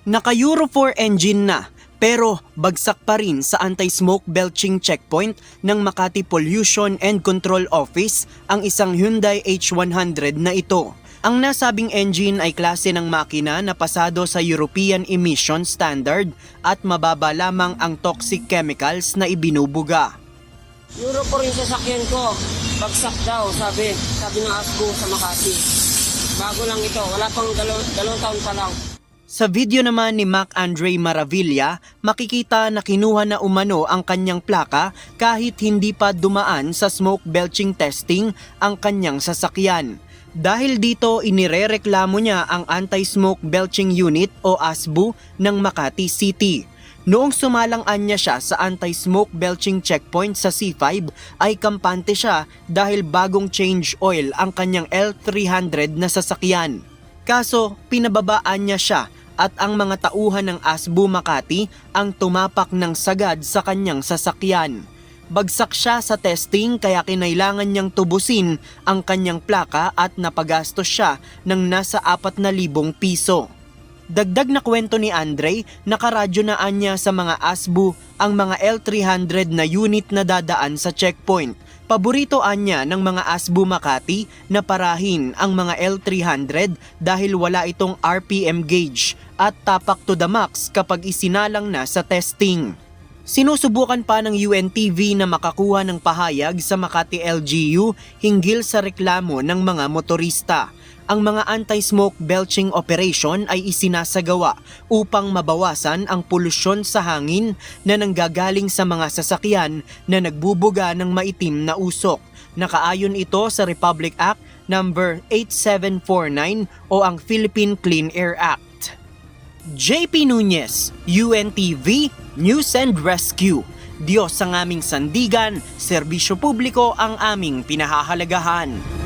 Naka-Euro 4 engine na, pero bagsak pa rin sa anti-smoke belching checkpoint ng Makati Pollution and Control Office ang isang Hyundai H100 na ito. Ang nasabing engine ay klase ng makina na pasado sa European Emission Standard at mababa lamang ang toxic chemicals na ibinubuga. Euro 4 yung sasakyan ko. Bagsak daw, sabi ng ASBO sa Makati. Bago lang ito, wala pang dalawang taon pa lang. Sa video naman ni Mac Andre Maravilla, makikita na kinuha na umano ang kanyang plaka kahit hindi pa dumaan sa smoke belching testing ang kanyang sasakyan. Dahil dito inirereklamo niya ang Anti-Smoke Belching Unit o ASBU ng Makati City. Noong sumalang-an niya siya sa Anti-Smoke Belching Checkpoint sa C5 ay kampante siya dahil bagong change oil ang kanyang L300 na sasakyan. Kaso pinababaan niya siya at ang mga tauhan ng ASBU Makati ang tumapak ng sagad sa kanyang sasakyan. Bagsak siya sa testing kaya kinailangan niyang tubusin ang kanyang plaka at napagastos siya ng nasa 4,000 piso. Dagdag na kwento ni Andre, nakaradyo na niya sa mga ASBU ang mga L300 na unit na dadaan sa checkpoint. Paborito niya ng mga ASBU Makati na parahin ang mga L300 dahil wala itong RPM gauge at tapak to the max kapag isinalang na sa testing. Sinusubukan pa ng UNTV na makakuha ng pahayag sa Makati LGU hinggil sa reklamo ng mga motorista. Ang mga anti-smoke belching operation ay isinasagawa upang mabawasan ang polusyon sa hangin na nanggagaling sa mga sasakyan na nagbubuga ng maitim na usok. Nakaayon ito sa Republic Act No. 8749 o ang Philippine Clean Air Act. JP Nunez, UNTV, News and Rescue. Diyos ang aming sandigan, serbisyo publiko ang aming pinahahalagahan.